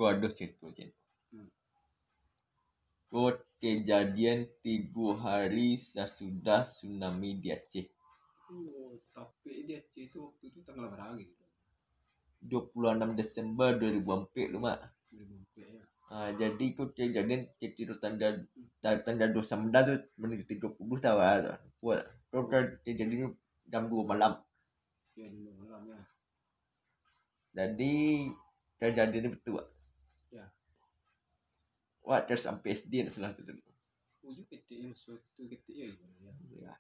Aku ada cerita macam tu. Kejadian 3 hari sesudah tsunami di Aceh. Tapi di Aceh itu waktu itu tanggal berapa gitu? 26 Desember 2004 tu mak. 2004 ya. Jadi tu kejadian cerita tanda dosa benda tu menuju 30 tahun lah tu. Buat. Kejadian jam 2 malam. Ya, 2 malam ya. Jadi kejadian ni betul. Ya. Wah, terus sampai SD dah salah tu. Ujuk ketik yang suatu ketik ya. Ya.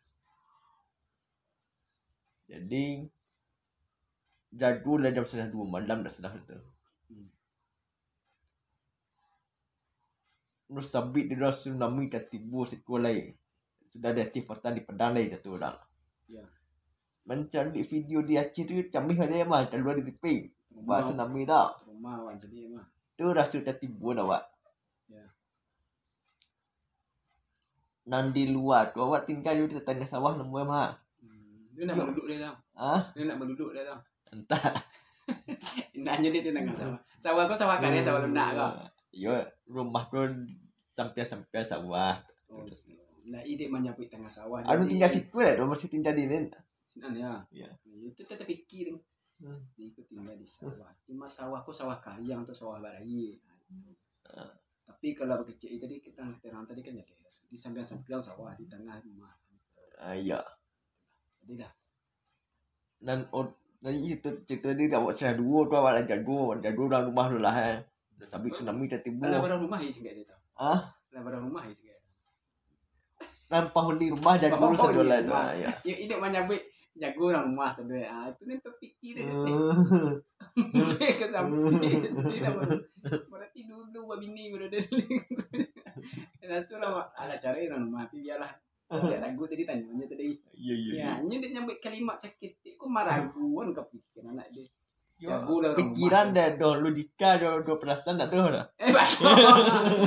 Jadi jago lah jam 2 malam dah salah tu. Terus sabit dia dah tsunami kat tiba sekolah lain. Sudah ada activity di Padang lain satu orang. Ya. Macam di video di Aceh tu camih ada yang mah keluar di tepi. Bahasa tsunami tak. Rumah wan jadi mah. Tu rasa kat tiba dah awak. Ya. Nan di luar tu awak tinggal di tetangga sawah nemu mah. Dia nak berduduk dia tau. Dia nak berduduk dia tau. Entah. Indahnya dia tengah sawah. Sawah kau sawah kan ya, sawah lunak kau. Ya, rumah tu sampai sawah. Nah, ide menyapit tengah sawah. Anu tinggal situ lah, dia masih tinggal di ni. Sinan ya. Ya. Itu tetap fikir. Dia ikut tinggal di sawah. Cuma sawah kau sawah kaliang atau sawah barai. Tapi kalau kecil tadi kita terang tadi kan jadi di samping-samping sawah di tengah rumah. Ya. Jadi dah. Dan itu cerita dia dah buat salah dua tu awak jago dalam rumah tu lah. Dah sabit tsunami dah tiba. Dalam barang rumah is dia tahu. Dalam barang rumah is dia. Nampak di rumah jago sedolah tu. Ya. Ini menyabit jago orang rumah sedolah. Itu ni terfikir dia. Ke samping dia berarti dulu bini berada Rasulullah ala cara orang rumah tapi biarlah. Dia lagu tadi tanya tadi. Ya, nya dia nyambut kalimat sakit. Ku maraguan kepikir anak dia. Jago dah pikiran dah logika dah perasaan dah dah.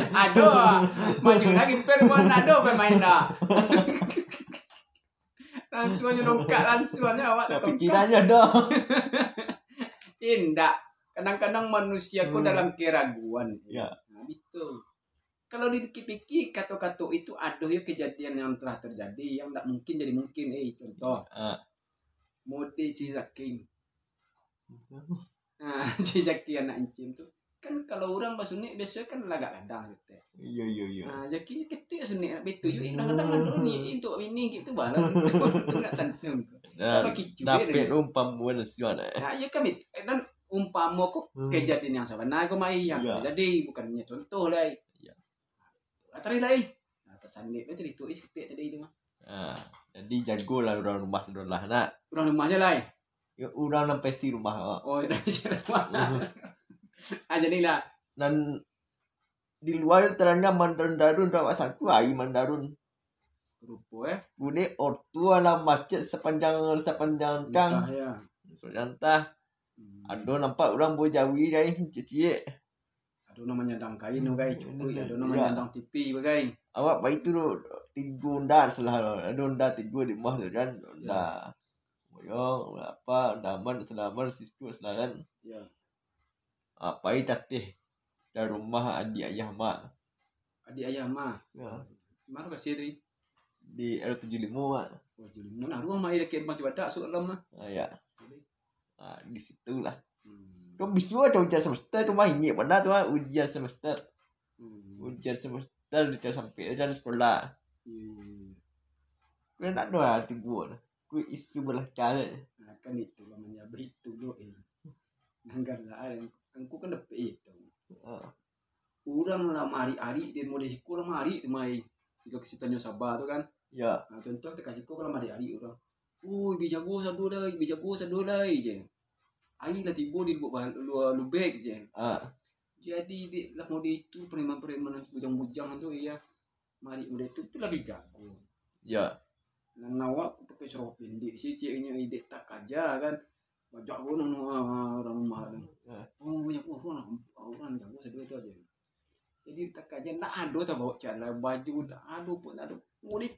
Aduh. Maju lagi perempuan aduh bermain dah. Langsungnya dongkak langsungnya awak pikirannya dah. Indah. Kadang-kadang manusia ku dalam keraguan. Ya. Nah, betul. Kalau dipikir-pikir kata-kata itu aduh ya kejadian yang telah terjadi yang tak mungkin jadi mungkin. Contoh. Mode si Zakin. Si Zaki anak encim tu. Kan kalau orang basunik biasa kan lagak kadang gitu. Iya. Zaki ketik sunik nak betul je. Kadang-kadang ni untuk bini gitu balah. Tu nak tentu. Dapat umpam buat nasihat. Ya kan dan umpama kok kejadian yang sebenar kau mai yang jadi bukannya contoh lah. Atari lain. Nah, tersandik dia cerita ketik tadi tu mah. Jadi jagolah orang rumah sedolah nak. Orang rumah je lah. Ya, orang sampai si rumah. Oh, dah si rumah. Jadilah. Dan di luar terangnya Mandarun tak satu air Mandarun. Rupa Bude ortu ala masjid sepanjang kang. Ya. Sepanjang tah. Ada nampak orang bojawi dah cicik. Ada namanya dang kain guys, cukup ada namanya dang TV bagai. Awak baik tu 3 undar salah. Ada undar 3 di rumah tu kan. Undar. Boyong apa daman selamat situ selaran. Ya. Apa tatih dari rumah adik ayah mak. Adik ayah mak. Ya. Mana kasih tadi? Di R75 mak. Oh, 75. Nah, rumah mai dekat macam badak soalam lah. Ya. Di situlah. Kau bisa ujian semester tu main ni mana tu ujian semester. Ujian semester dia sampai ujian sekolah. Kau nak doa tiba. Kau isu belah cara. Kan itu namanya begitu doa. Nanggarlah aku kan dapat itu. Orang lah hari-hari dia mau di sekolah hari tu mai. Jika kesitanya sabar tu kan. Ya. Nah, contoh dekat sekolah kalau hari-hari orang. Oh, bijago sadu lagi je. Air lah tiba di luar lubek je. Jadi di lah mode itu preman-preman bujang-bujang tu ya. Mari mode itu lebih jago. Ya. Dan awak pakai serop pendek si ciknya ide tak kaja kan. Bajak gunung orang rumah kan. Oh banyak orang jago sedua tu aja. Jadi tak kaja nak ada tak bawa cara baju tak ada pun ada. Mode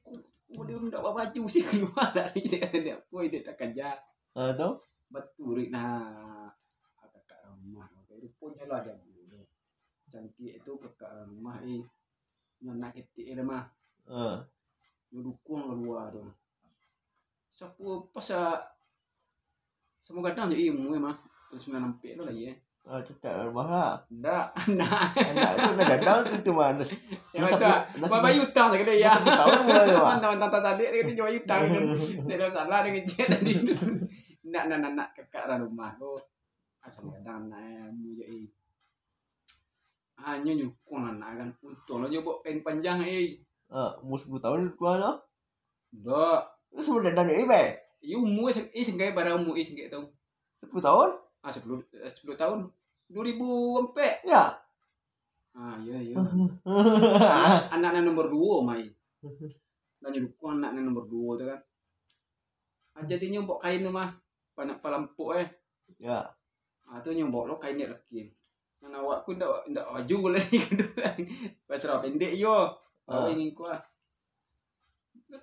ndak bawa baju sih keluar dari dia apa ide tak kaja. Tahu? Betul nah kakak rumah rupanya lah jago cangkik itu kakak rumah nak ketik dah mah dukung keluar tu sapu pas semua kadang je ilmu mah terus nampak tu lagi cetak rumah lah. Ndak. Anak tu dah gadang tu mana. Yang ada bayi utang je kedai ya. Tahun mula tu. Mantan sadek dia jual utang kan. Dia dah salah dia ngecek tadi. Nak kakak dalam rumah tu. Asal kadang nak mu je hanya nyukung anak kan. Untung lah nyoba kain panjang Umur 10 tahun keluar lah. Ndak. Terus sebelum dah nak be. Umur sengkai barang umur sengkai tu. 10 tahun? 10 tahun 2004 ya. Ya. Anak nomor 2 mai. Dan nyukung anak nomor 2 tu kan. Jadinya mbok kain tu mah banyak pelampuk Ya. Tu nyombok lo kain dia laki. Mana awak ku ndak baju boleh pasal pendek yo. Ingin ku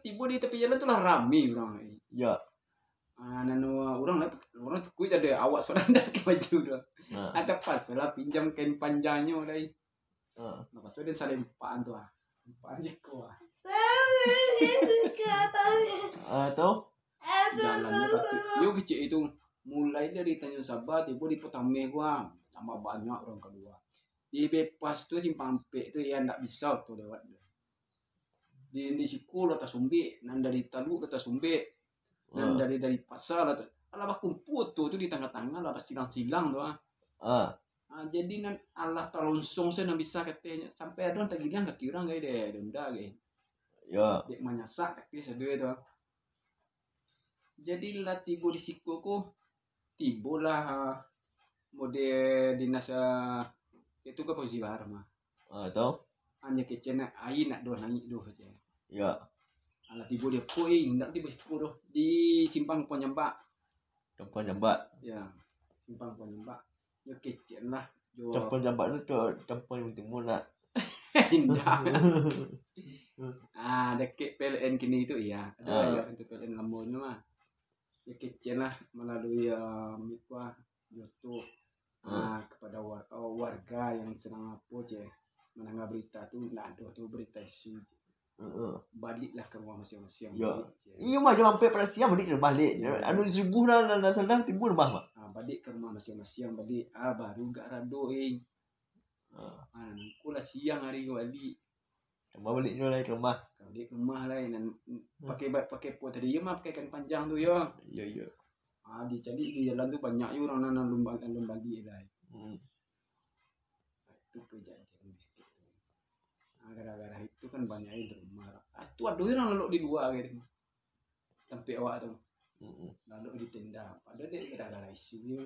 tiba di tepi jalan tu lah rame orang. Ya. Orang cukup ada awak seorang dah ke baju tu. Ada pas lah pinjam kain panjangnya dah. Lepas tu dia saling empaan tu empaan je ku Tu jalannya kaki. Yo kecil itu mulai dari Tanjung Sabah tiba di Petame gua tambah banyak orang kedua. Di Bepas tu Simpang Pek tu yang ndak bisa tu lewat. Di Sikul atas Sumbe, nan dari Taluk atas Sumbe. Dan dari pasar atau ala kumpul tu di tengah-tengah lah pas silang-silang tu jadi nan Allah terlongsong saya bisa katanya sampai ada tak gilang kaki orang gay deh denda gay. Ya. Dek manyasak kaki sedue tu. Jadi lah tiba di siku ku tiba lah mode dinas itu ke posisi bar mah. Tahu? Hanya kecena air nak dua naik dua saja. Ya. Alah tiba dia poin, ndak tiba siku tu di simpang Ponyambak. Campur jambat. Ya, simpang Ponyambak. Ya kecen lah. Campur jambat tu campur yang timur nak. Indah. Dekat PLN kini itu ya. Ada ya untuk PLN Lampung tu mah. Ya kecen lah melalui mikwa YouTube kepada warga yang senang apa je menangga berita tu nak ada tu berita isu. Baliklah ke rumah masing-masing. Ya. Iya mah jam sampai pada siang balik balik. Anu subuh dah sedang timbul rumah mah. Balik ke rumah masing-masing balik. Baru gak rado aku lah siang hari balik. Rumah balik dulu lah ke rumah. Balik ke rumah lah dan pakai pot tadi mah pakai kan panjang tu ya. Ya. Jadi di jalan tu banyak orang nan balik lah. Itu kejadian. Gara-gara itu kan banyak yang rumah. Tu ada orang lalu di luar gitu. Tempat awak tu. Lalu di tenda. Padahal dia gara-gara isu dia.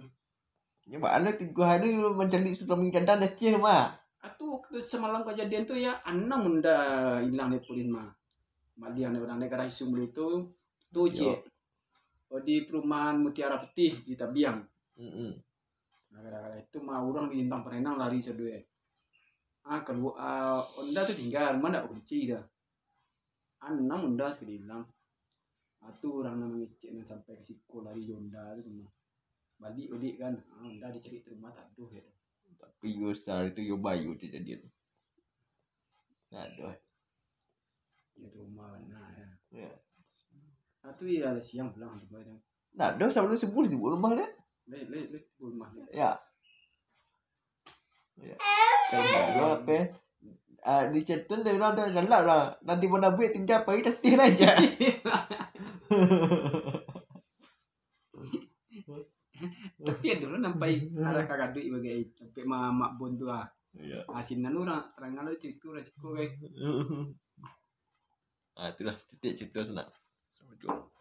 Ya mak anda 3 hari mencari suami cadang dah ceh mah. Tu semalam kejadian tu ya 6 dah hilang di Pulin mah. Malian orang negara isu mulu tu ceh. Di perumahan Mutiara Putih di Tabiang. Gara-gara itu mah orang bintang perenang lari sedue. Keluar Honda tu tinggal, mana ada kunci dah. 6 Honda sekali hilang. Tu orang nama ngecek sampai ke siku lari Honda tu semua. Balik kan, Honda dicari rumah tak ada ya. Tapi besar itu yo bayu kejadian. Tak ada. Ya rumah mana ya. Tu ya ada siang pulang tu badan. Nah, dah sebelum subuh di rumah dia. Le rumah dia. Ya. Kalau apa? Di Ceton dia orang dah galak lah. Nanti mana buat tinggal pergi tetih aja. Tapi dulu nampai arah kakak duit bagai sampai mak bon tu Ya. Asinan orang terang lu ciku lah ciku Itulah titik cerita senang. Sampai jumpa.